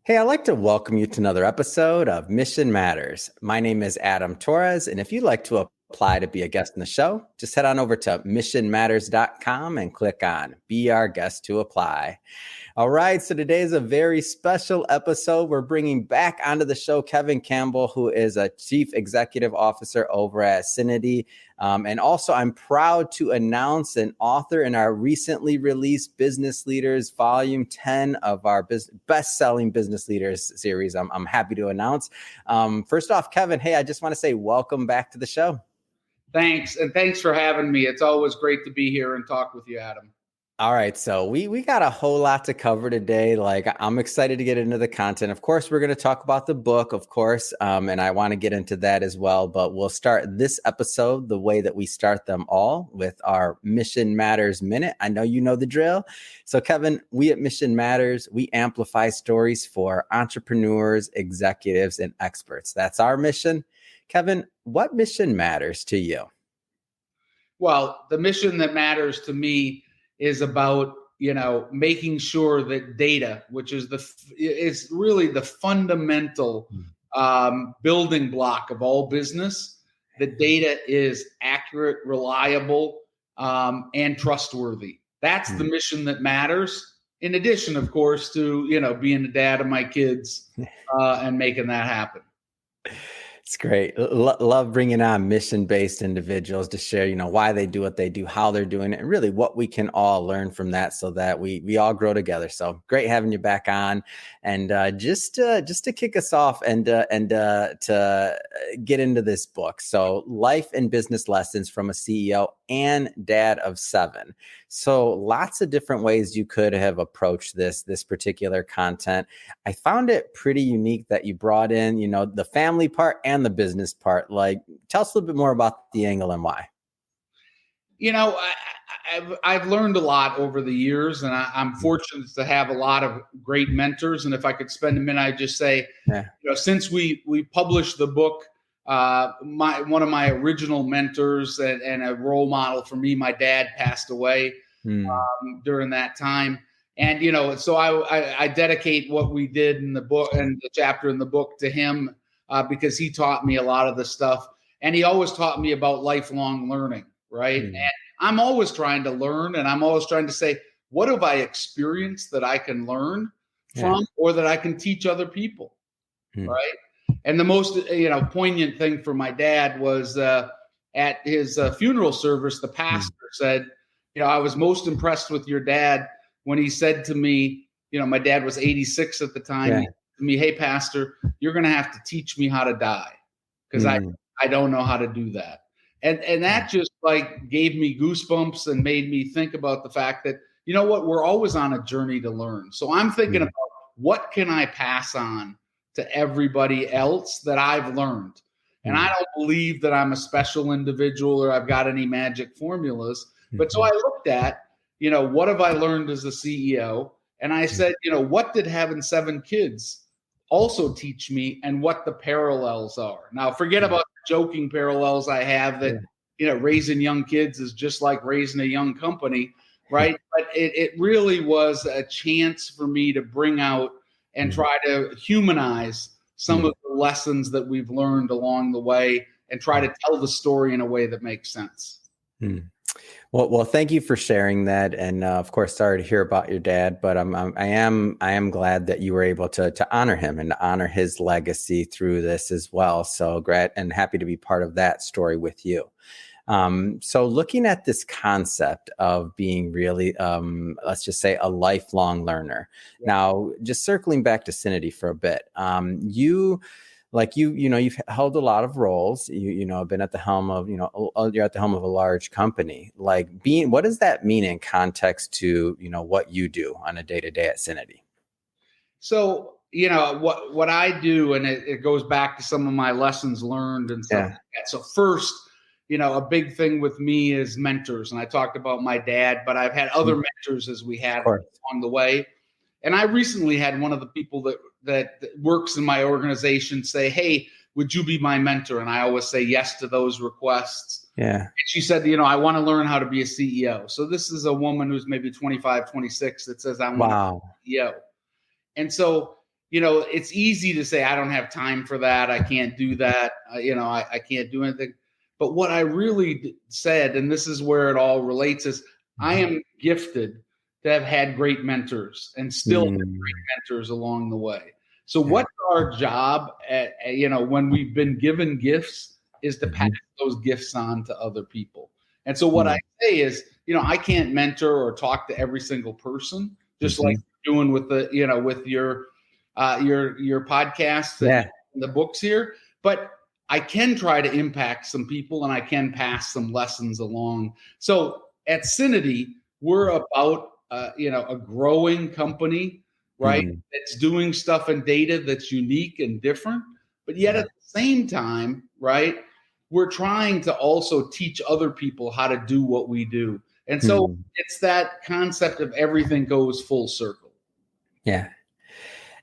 Hey, I'd like to welcome you to another episode of Mission Matters. My name is Adam Torres, and if you'd like to apply to be a guest in the show, just head on over to missionmatters.com and click on Be Our Guest to Apply. All right, so today is a very special episode. We're bringing back onto the show Kevin Campbell, who is a Chief Executive Officer over at Synity. And also, I'm proud to announce an author in our recently released Business Leaders Volume 10 of our best-selling Business Leaders series. I'm happy to announce. First off, Kevin, hey, I just want to say welcome back to the show. Thanks. And thanks for having me. It's always great to be here and talk with you, Adam. All right, so we got a whole lot to cover today. Like, I'm excited to get into the content. Of course, we're going to talk about the book, of course, and I want to get into that as well. But we'll start this episode the way that we start them all, with our Mission Matters Minute. I know you know the drill. So, Kevin, we at Mission Matters, we amplify stories for entrepreneurs, executives, and experts. That's our mission. Kevin, what mission matters to you? Well, the mission that matters to me is about, making sure that data, which is really the fundamental building block of all business, the data is accurate, reliable, and trustworthy. That's the mission that matters. In addition, of course, to, being the dad of my kids and making that happen. It's great. Love bringing on mission-based individuals to share, why they do what they do, how they're doing it, and really what we can all learn from that so that we all grow together. So great having you back on. And just to kick us off and to get into this book. So Life and Business Lessons from a CEO and Dad of 7. So lots of different ways you could have approached this particular content. I found it pretty unique that you brought in, the family part and the business part. Like, tell us a little bit more about the angle and why. I've learned a lot over the years, and I'm fortunate to have a lot of great mentors. And if I could spend a minute, I'd just say, since we published the book, one of my original mentors and a role model for me, my dad, passed away during that time. And, so I dedicate what we did in the book and the chapter in the book to him because he taught me a lot of the stuff. And he always taught me about lifelong learning, right? And I'm always trying to learn, and I'm always trying to say, what have I experienced that I can learn from or that I can teach other people, right? And the most, poignant thing for my dad was at his funeral service, the pastor said, I was most impressed with your dad when he said to me, my dad was 86 at the time. He said to me, hey, pastor, you're going to have to teach me how to die because I don't know how to do that. And that just gave me goosebumps and made me think about the fact that, we're always on a journey to learn. So I'm thinking about what can I pass on to everybody else that I've learned. And I don't believe that I'm a special individual or I've got any magic formulas. But so I looked at, what have I learned as a CEO? And I said, what did having 7 kids also teach me and what the parallels are? Now, forget about the joking parallels I have that, raising young kids is just like raising a young company, right? But it really was a chance for me to bring out and try to humanize some of the lessons that we've learned along the way and try to tell the story in a way that makes sense. Well, thank you for sharing that. And of course, sorry to hear about your dad, but I am glad that you were able to honor him and to honor his legacy through this as well. So great and happy to be part of that story with you. So looking at this concept of being really, let's just say a lifelong learner. Now, just circling back to Synity for a bit, you've held a lot of roles, been at the helm of, you're at the helm of a large company. What does that mean in context to, what you do on a day-to-day at Synity? So, what I do, and it goes back to some of my lessons learned and stuff like that. So first, a big thing with me is mentors. And I talked about my dad, but I've had other mentors as we had along the way. And I recently had one of the people that works in my organization say, hey, would you be my mentor? And I always say yes to those requests. Yeah. And she said, I want to learn how to be a CEO. So this is a woman who's maybe 25, 26 that says, I want to be a CEO. And so, it's easy to say, I don't have time for that. I can't do that. I can't do anything. But what I really said, and this is where it all relates, is I am gifted to have had great mentors and still have great mentors along the way. So what's our job when we've been given gifts is to pass those gifts on to other people. And so what I say is, I can't mentor or talk to every single person, just like you're doing with with your podcasts and the books here, but I can try to impact some people and I can pass some lessons along. So at Synity, we're about, a growing company, right? That's doing stuff in data that's unique and different, but yet at the same time, right, we're trying to also teach other people how to do what we do. And so it's that concept of everything goes full circle. Yeah.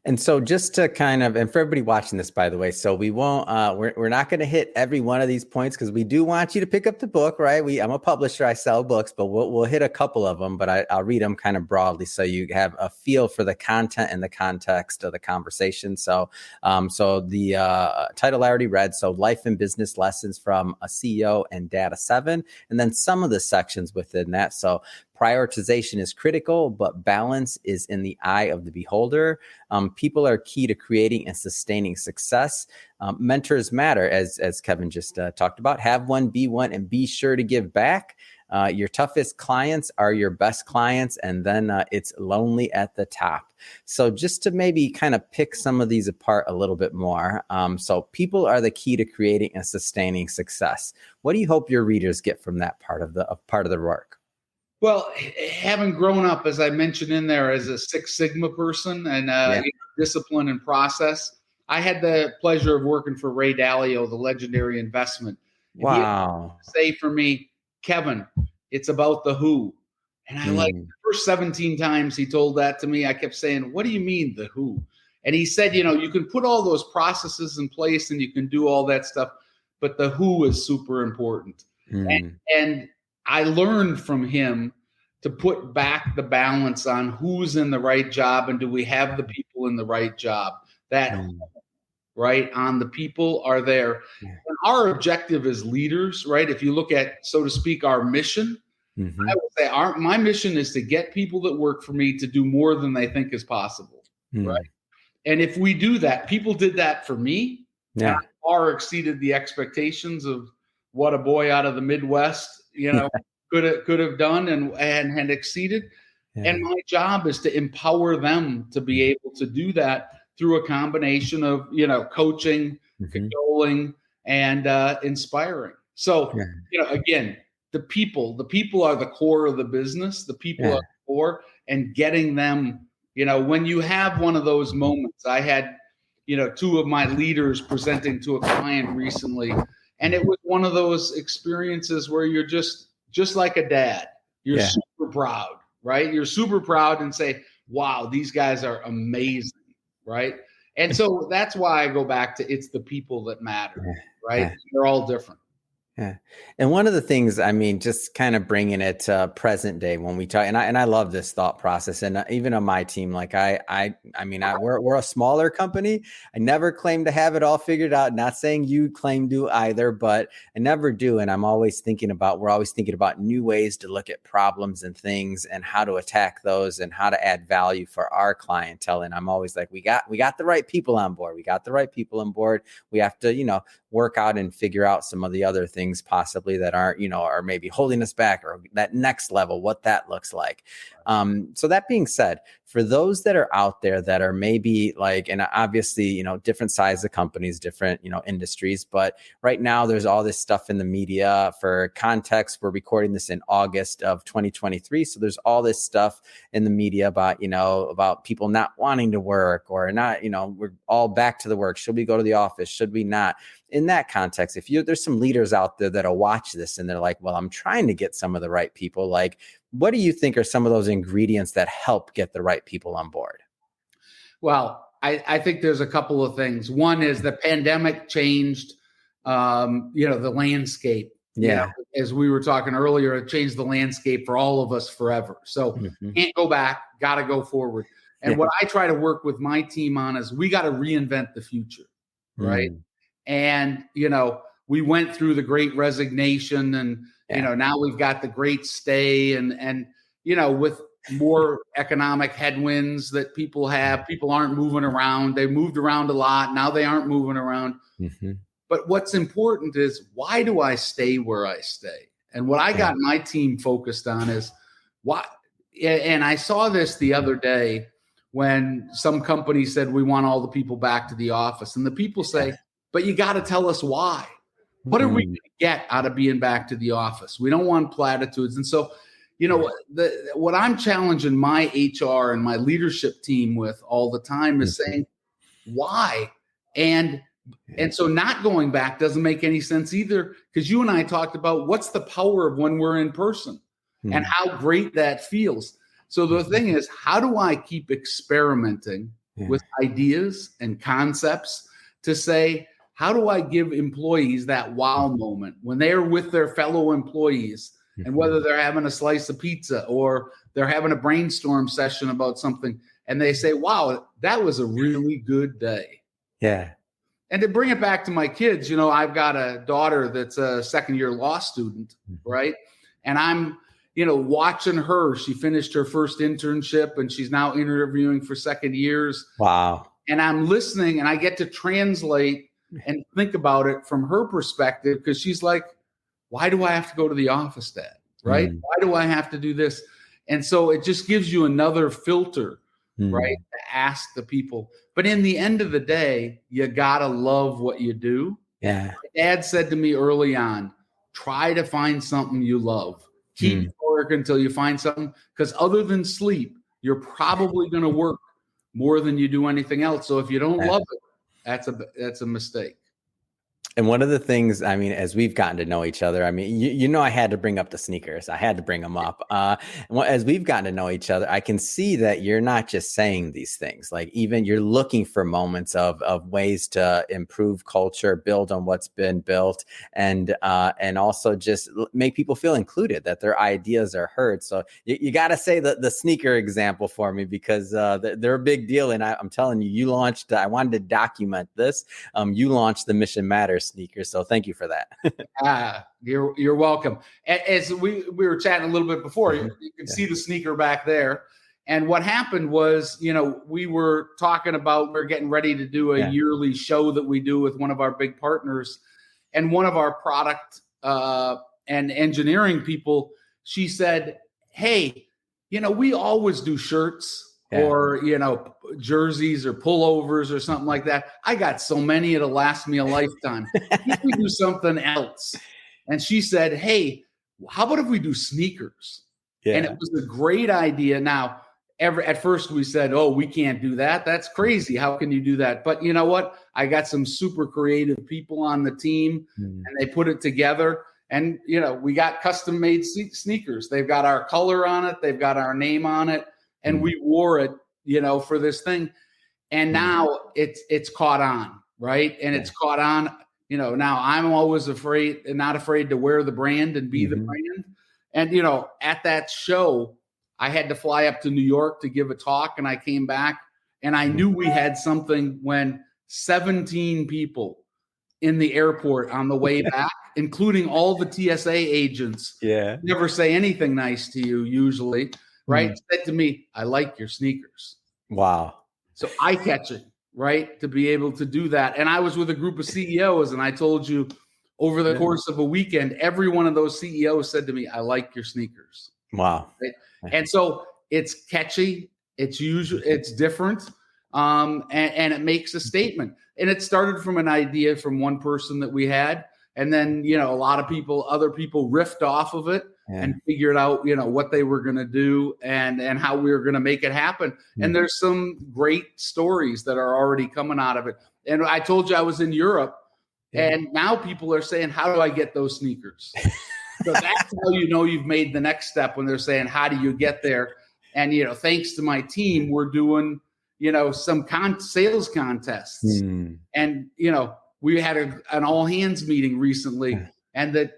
And so just to kind of, and for everybody watching this, by the way, so we won't, we're not going to hit every one of these points because we do want you to pick up the book, right? I'm a publisher, I sell books, but we'll hit a couple of them, but I'll read them kind of broadly so you have a feel for the content and the context of the conversation. So, the title I already read, so Life and Business Lessons from a CEO and Data 7, and then some of the sections within that. So prioritization is critical, but balance is in the eye of the beholder. People are key to creating and sustaining success. Mentors matter, as Kevin just talked about. Have one, be one, and be sure to give back. Your toughest clients are your best clients, and then it's lonely at the top. So just to maybe kind of pick some of these apart a little bit more. So people are the key to creating and sustaining success. What do you hope your readers get from that part of the work? Well, having grown up, as I mentioned in there, as a Six Sigma person and discipline and process, I had the pleasure of working for Ray Dalio, the legendary investment. And wow. He say for me, Kevin, it's about the who. And I like the first 17 times he told that to me, I kept saying, what do you mean the who? And he said, you can put all those processes in place and you can do all that stuff, but the who is super important. And I learned from him to put back the balance on who's in the right job and do we have the people in the right job. That right on the people are there. And our objective as leaders, right? If you look at, so to speak, our mission, I would say my mission is to get people that work for me to do more than they think is possible, right? And if we do that, people did that for me. And I far exceeded the expectations of what a boy out of the Midwest, could have done and had exceeded. And my job is to empower them to be able to do that through a combination of, coaching, cajoling, and inspiring. So, again, the people are the core of the business. The people are the core, and getting them, when you have one of those moments. I had, two of my leaders presenting to a client recently, and it was one of those experiences where you're just like a dad. You're super proud, right? You're super proud and say, wow, these guys are amazing, right? And so that's why I go back to it's the people that matter, right? They're all different. Yeah. And one of the things, just kind of bringing it to present day when we talk, and I love this thought process. And even on my team, like we're a smaller company. I never claim to have it all figured out. Not saying you claim to either, but I never do. And we're always thinking about new ways to look at problems and things and how to attack those and how to add value for our clientele. And I'm always like, we got the right people on board. We got the right people on board. We have to, work out and figure out some of the other things possibly that aren't, are maybe holding us back, or that next level, what that looks like. So that being said, for those that are out there that are maybe like, and obviously, different size of companies, different, industries, but right now there's all this stuff in the media. For context, we're recording this in August of 2023. So there's all this stuff in the media about, about people not wanting to work or not, we're all back to the work. Should we go to the office? Should we not? In that context, there's some leaders out there that'll watch this and they're like, well, I'm trying to get some of the right people. Like, what do you think are some of those ingredients that help get the right people on board? Well, I think there's a couple of things. One is the pandemic changed, the landscape. Yeah. As we were talking earlier, it changed the landscape for all of us forever. So can't go back, got to go forward. And what I try to work with my team on is we got to reinvent the future, right? And, we went through the great resignation and, now we've got the great stay and with more economic headwinds that people aren't moving around. They moved around a lot. Now they aren't moving around. But what's important is, why do I stay where I stay? And what I got my team focused on is why. And I saw this the other day when some company said, we want all the people back to the office. And the people say, but you got to tell us why. What are we going to get out of being back to the office? We don't want platitudes. And so, what I'm challenging my HR and my leadership team with all the time is saying, why? And so not going back doesn't make any sense either, because you and I talked about what's the power of when we're in person and how great that feels. So the thing is, how do I keep experimenting with ideas and concepts to say, how do I give employees that wow moment when they're with their fellow employees, and whether they're having a slice of pizza or they're having a brainstorm session about something, and they say, wow, that was a really good day. Yeah. And to bring it back to my kids, I've got a daughter that's a second-year law student, right? And I'm, watching her. She finished her first internship and she's now interviewing for second years. Wow. And I'm listening and I get to translate and think about it from her perspective, because she's like, why do I have to go to the office, Dad? Right? Why do I have to do this? And so it just gives you another filter, right, to ask the people. But in the end of the day, you got to love what you do. Yeah. Dad said to me early on, try to find something you love. Keep working until you find something, because other than sleep, you're probably going to work more than you do anything else. So if you don't love it, that's a mistake. And one of the things, as we've gotten to know each other, I had to bring up the sneakers. I had to bring them up. As we've gotten to know each other, I can see that you're not just saying these things. Like, even you're looking for moments of ways to improve culture, build on what's been built, and also just make people feel included, that their ideas are heard. So you got to say the sneaker example for me, because they're a big deal. And I'm telling you, you launched. I wanted to document this. You launched the Mission Matters sneakers, so thank you for that. You're welcome. As we were chatting a little bit before, you can see the sneaker back there. And what happened was, we were talking about, we're getting ready to do a yearly show that we do with one of our big partners, and one of our product and engineering people, she said, hey, we always do shirts or, jerseys or pullovers or something like that. I got so many, it'll last me a lifetime. If we do something else. And she said, hey, how about if we do sneakers? Yeah. And it was a great idea. Now, at first we said, oh, we can't do that. That's crazy. How can you do that? But you know what? I got some super creative people on the team and they put it together. And, we got custom made sneakers. They've got our color on it. They've got our name on it. And we wore it, for this thing. And now it's caught on, right? And it's caught on, now I'm always not afraid to wear the brand and be the brand. And, at that show, I had to fly up to New York to give a talk, and I came back and I knew we had something when 17 people in the airport on the way back, including all the TSA agents, never say anything nice to you usually. Right? Said to me, I like your sneakers. Wow. So eye-catching, right? To be able to do that. And I was with a group of CEOs, and I told you, over the course of a weekend, every one of those CEOs said to me, I like your sneakers. Wow. Right? And so it's catchy, it's different, and it makes a statement. And it started from an idea from one person that we had. And then, other people riffed off of it and figured out, what they were going to do and how we were going to make it happen. And there's some great stories that are already coming out of it. And I told you I was in Europe, and now people are saying, how do I get those sneakers? So that's how you've made the next step, when they're saying, how do you get there? And, thanks to my team, we're doing, some sales contests. And, we had an all hands meeting recently, and the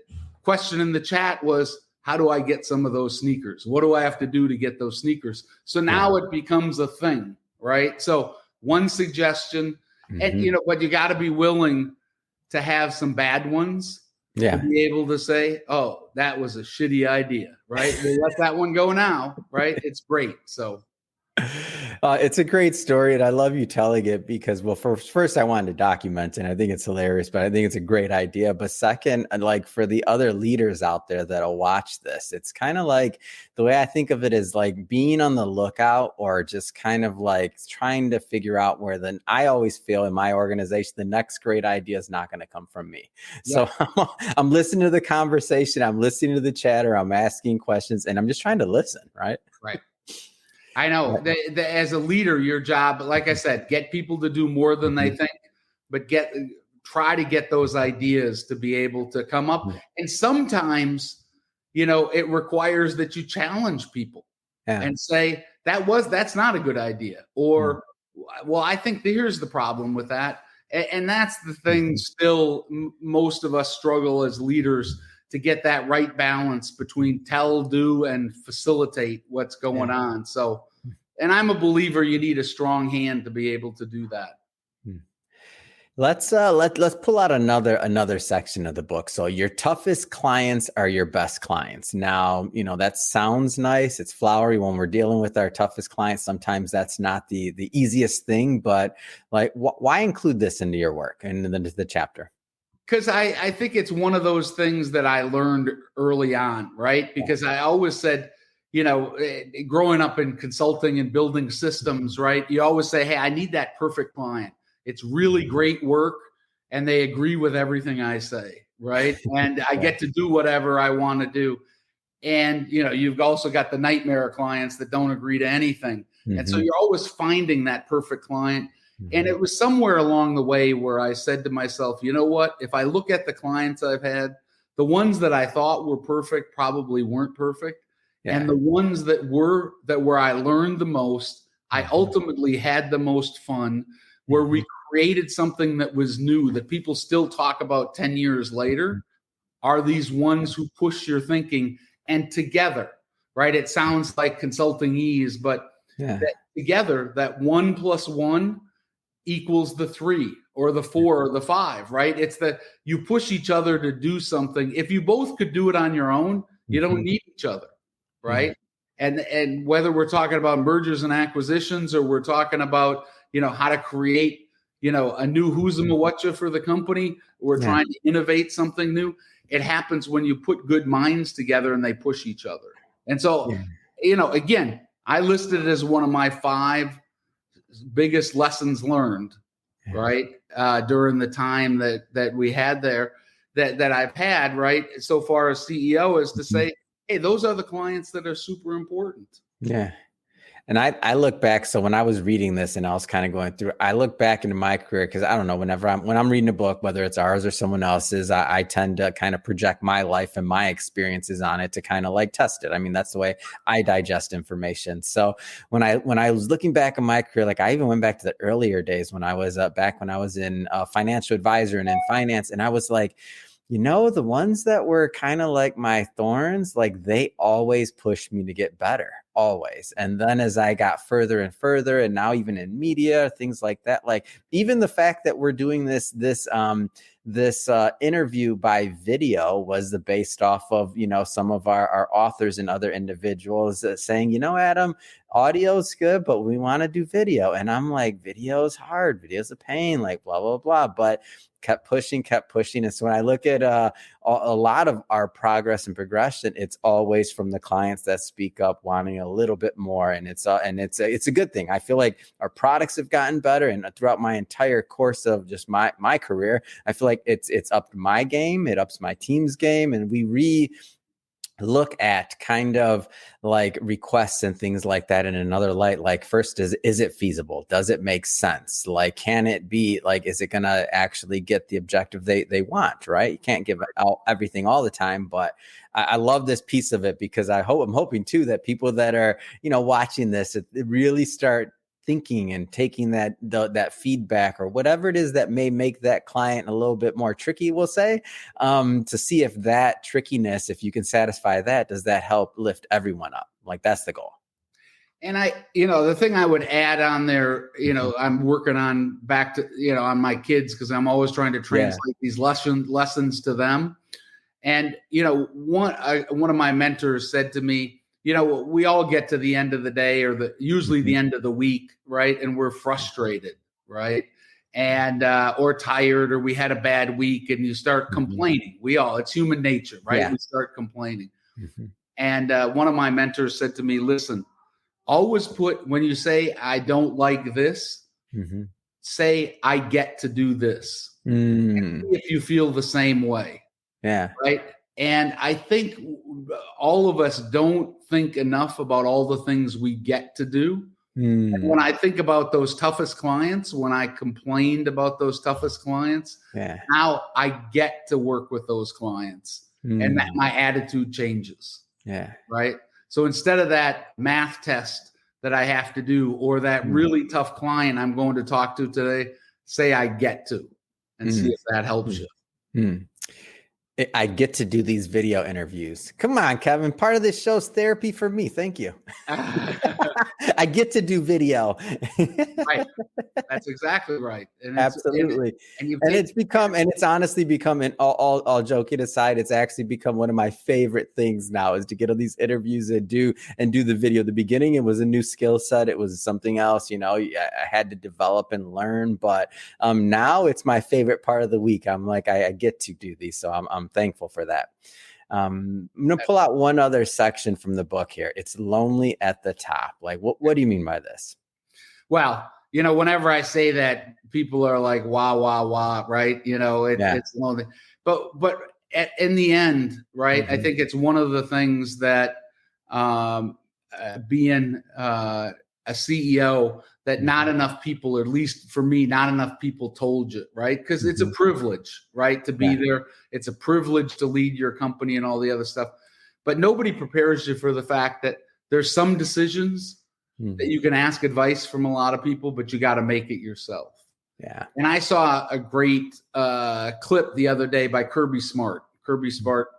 question in the chat was, how do I get some of those sneakers? What do I have to do to get those sneakers? So now it becomes a thing, right? So one suggestion, and but you got to be willing to have some bad ones to be able to say, oh, that was a shitty idea, right? We'll let that one go now, right? It's great. So it's a great story, and I love you telling it because, well, first I wanted to document it, and I think it's hilarious, but I think it's a great idea. But second, like for the other leaders out there that'll watch this, it's kind of like the way I think of it is like being on the lookout, or just kind of like trying to figure out where I always feel in my organization, the next great idea is not going to come from me. Yeah. So I'm listening to the conversation, I'm listening to the chatter, I'm asking questions, and I'm just trying to listen, right? Right. I know as a leader, your job, like I said, get people to do more than they think, but try to get those ideas to be able to come up. And sometimes, it requires that you challenge people and say, that's not a good idea. Or, well, I think here's the problem with that. And that's the thing still, most of us struggle as leaders to get that right balance between tell, do, and facilitate what's going on. So, and I'm a believer you need a strong hand to be able to do that. Let's pull out another section of the book. So your toughest clients are your best clients. Now, that sounds nice. It's flowery when we're dealing with our toughest clients. Sometimes that's not the easiest thing, but like, why include this into your work and into the chapter? Because I think it's one of those things that I learned early on, right? Because I always said, growing up in consulting and building systems, right? You always say, hey, I need that perfect client. It's really great work, and they agree with everything I say, right? And I get to do whatever I want to do. And, you've also got the nightmare clients that don't agree to anything. And so you're always finding that perfect client. And it was somewhere along the way where I said to myself, you know what, if I look at the clients I've had, the ones that I thought were perfect probably weren't perfect. Yeah. And the ones that where I learned the most, I ultimately had the most fun, where we created something that was new that people still talk about 10 years later, are these ones who push your thinking. And together, right? It sounds like consulting ease, but together, that 1 + 1 equals the 3 or the 4 or the 5, right? It's that you push each other to do something. If you both could do it on your own, you don't need each other, right? And whether we're talking about mergers and acquisitions, or we're talking about, how to create, a new who's and whatcha for the company, we're trying to innovate something new. It happens when you put good minds together and they push each other. And so, again, I listed it as one of my 5 biggest lessons learned, right? During the time that we had there, that I've had, right? So far as CEO, is to say, hey, those are the clients that are super important. Yeah. And I look back. So when I was reading this and I was kind of going through, I look back into my career, because I don't know, when I'm reading a book, whether it's ours or someone else's, I tend to kind of project my life and my experiences on it to kind of like test it. I mean, that's the way I digest information. So when I was looking back on my career, like I even went back to the earlier days when I was back when I was in financial advisor and in finance, and I was like, the ones that were kind of like my thorns, like they always pushed me to get better, always. And then as I got further and further, and now even in media, things like that, like even the fact that we're doing this interview by video was based off of, some of our authors and other individuals saying, Adam, audio's good, but we want to do video. And I'm like, video's hard, video's a pain, like blah, blah, blah. But kept pushing. And so when I look at a lot of our progress and progression, it's always from the clients that speak up wanting a little bit more. And it's a good thing. I feel like our products have gotten better, and throughout my entire course of just my career, I feel like it's upped my game, it ups my team's game, and we look at kind of like requests and things like that in another light. Like, first, is it feasible? Does it make sense? Like, can it be like, is it going to actually get the objective they want, right? You can't give out everything all the time, but I love this piece of it, because I'm hoping too that people that are, watching this, it really start thinking and taking that feedback or whatever it is that may make that client a little bit more tricky, we'll say, to see if that trickiness, if you can satisfy that, does that help lift everyone up? Like, that's the goal. And the thing I would add on there, I'm working on back to, on my kids, because I'm always trying to translate these lessons to them. And, one of my mentors said to me, we all get to the end of the day or usually the end of the week, right? And we're frustrated, right? And, or tired, or we had a bad week, and you start complaining. It's human nature, right? Yeah. We start complaining. And one of my mentors said to me, listen, always when you say, I don't like this, say, I get to do this. If you feel the same way. Yeah. Right. And I think all of us don't think enough about all the things we get to do. And when I think about those toughest clients, when I complained about those toughest clients, now I get to work with those clients and that my attitude changes. Yeah. Right. So instead of that math test that I have to do, or that really tough client I'm going to talk to today, say I get to, and see if that helps you. I get to do these video interviews. Come on, Kevin. Part of this show's therapy for me. Thank you. I get to do video. Right. That's exactly right. And absolutely. It's honestly become, and all joking aside, it's actually become one of my favorite things now, is to get on these interviews and do the video. The beginning, it was a new skill set. It was something else, I had to develop and learn, but now it's my favorite part of the week. I'm like, I get to do these. So I'm thankful for that. I'm going to pull out one other section from the book here. It's lonely at the top. Like, what do you mean by this? Well, whenever I say that, people are like, wah, wah, wah, right? It's lonely. But in the end, right, I think it's one of the things that being a CEO, that not enough people, or at least for me, not enough people told you, right? Because it's a privilege, right, to be there. It's a privilege to lead your company and all the other stuff. But nobody prepares you for the fact that there's some decisions that you can ask advice from a lot of people, but you got to make it yourself. Yeah. And I saw a great clip the other day by Kirby Smart. Kirby Smart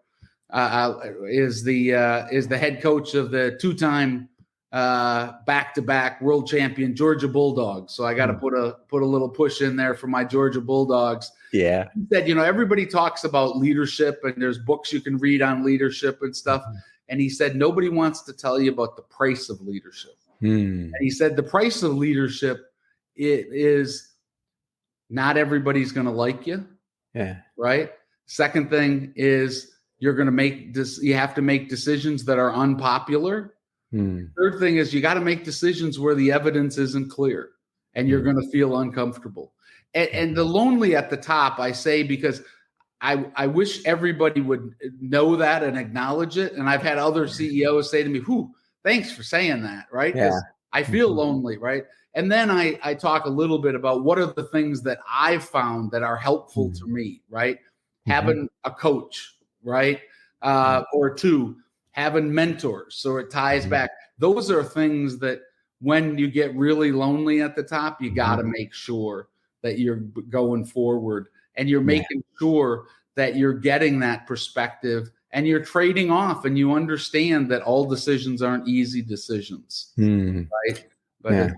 is the head coach of the two-time back-to-back world champion Georgia Bulldogs. So I got to put a little push in there for my Georgia Bulldogs. Yeah. He said, everybody talks about leadership, and there's books you can read on leadership and stuff. And he said, nobody wants to tell you about the price of leadership. And he said, the price of leadership, it is not everybody's going to like you. Yeah. Right. Second thing is you have to make decisions that are unpopular. Third thing is you got to make decisions where the evidence isn't clear and you're going to feel uncomfortable. And the lonely at the top, I say, because I wish everybody would know that and acknowledge it. And I've had other CEOs say to me, thanks for saying that, right? Because I feel lonely, right? And then I talk a little bit about what are the things that I've found that are helpful to me, right? Having a coach, right? Or two, having mentors. So it ties back. Those are things that when you get really lonely at the top, you got to make sure that you're going forward and you're making sure that you're getting that perspective and you're trading off, and you understand that all decisions aren't easy decisions, right? But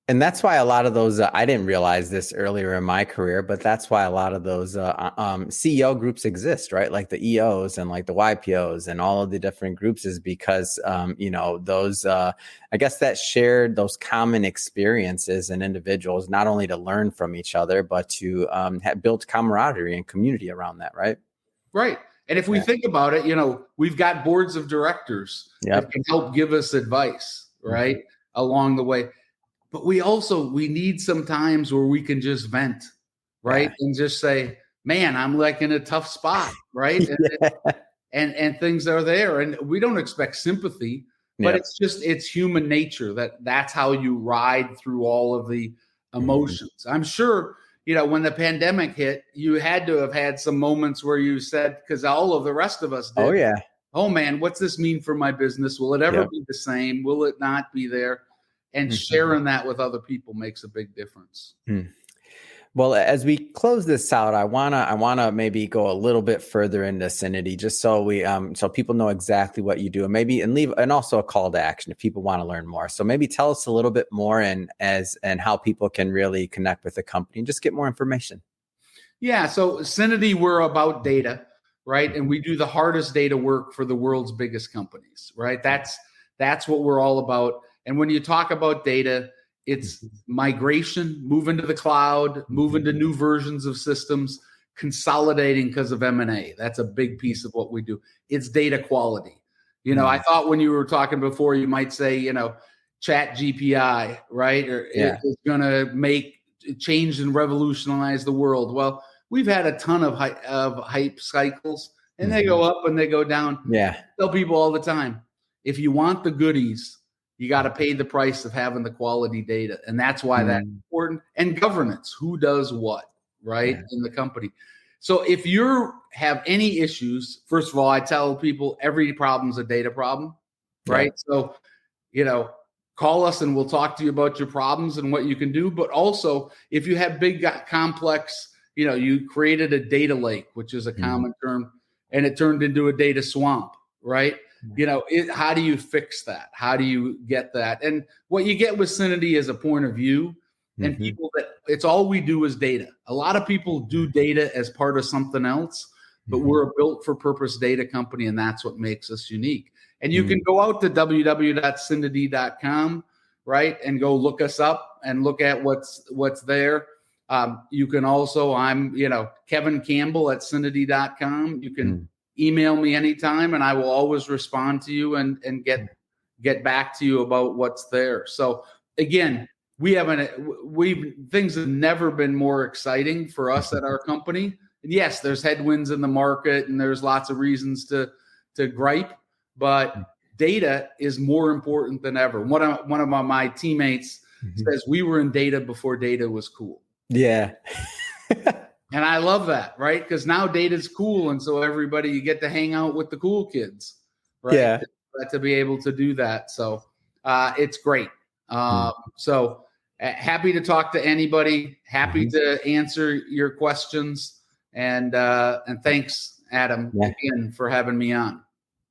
and that's why a lot of those, I didn't realize this earlier in my career, but that's why a lot of those CEO groups exist, right? Like the EOs and like the YPOs and all of the different groups, is because, those, I guess that shared those common experiences and individuals, not only to learn from each other, but to have built camaraderie and community around that, right? Right. And if we think about it, we've got boards of directors that can help give us advice, right, along the way. But we need some times where we can just vent, right? And just say, man, I'm like in a tough spot, right? And things are there. And we don't expect sympathy, but it's human nature that's how you ride through all of the emotions. I'm sure, when the pandemic hit, you had to have had some moments where you said, because all of the rest of us did, oh man, what's this mean for my business? Will it ever be the same? Will it not be there? and sharing that with other people makes a big difference. Well, as we close this out, I wanna maybe go a little bit further into Synity, just so we so people know exactly what you do, and also a call to action if people want to learn more. So maybe tell us a little bit more and how people can really connect with the company and just get more information. Yeah, so Synity, we're about data, right? And we do the hardest data work for the world's biggest companies, right? That's what we're all about. And when you talk about data, it's migration, moving to the cloud, moving to new versions of systems, consolidating because of M&A. That's a big piece of what we do. It's data quality. I thought when you were talking before, you might say, Chat GPI, right? Or it's going to change and revolutionize the world. Well, we've had a ton of hype cycles, and they go up and they go down. Yeah. I tell people all the time, if you want the goodies, you got to pay the price of having the quality data. And that's why that's important. And governance, who does what, right, in the company. So if you have any issues, first of all, I tell people every problem's a data problem, right? So, call us and we'll talk to you about your problems and what you can do. But also, if you have big, complex, you created a data lake, which is a common term, and it turned into a data swamp, right? How do you fix that? How do you get that? And what you get with Synity is a point of view, and people it's all we do is data. A lot of people do data as part of something else, but we're a built for purpose data company, and that's what makes us unique. And you can go out to www.synity.com, right, and go look us up and look at what's there. You can also, I'm Kevin Campbell at synity.com. You can email me anytime, and I will always respond to you and get back to you about what's there. So again, things have never been more exciting for us at our company. And yes, there's headwinds in the market and there's lots of reasons to gripe, but data is more important than ever. One of my teammates says we were in data before data was cool. Yeah. And I love that, right? Because now data's cool. And so you get to hang out with the cool kids, right? Yeah. To be able to do that. So it's great. So happy to talk to anybody, happy to answer your questions. And thanks, Adam, again, for having me on.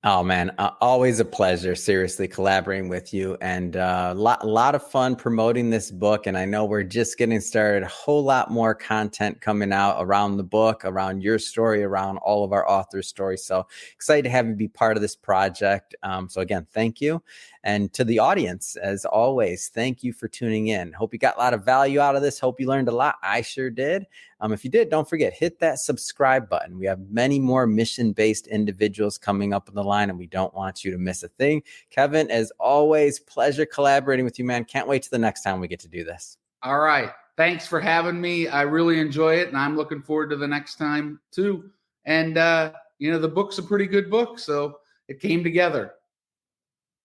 Oh man, always a pleasure, seriously, collaborating with you, and a lot of fun promoting this book. And I know we're just getting started, a whole lot more content coming out around the book, around your story, around all of our authors' stories. So excited to have you be part of this project. So again, thank you. And to the audience, as always, thank you for tuning in. Hope you got a lot of value out of this. Hope you learned a lot. I sure did. If you did, don't forget, hit that subscribe button. We have many more mission-based individuals coming up on the line, and we don't want you to miss a thing. Kevin, as always, pleasure collaborating with you, man. Can't wait till the next time we get to do this. All right. Thanks for having me. I really enjoy it, and I'm looking forward to the next time too. And, the book's a pretty good book, so it came together.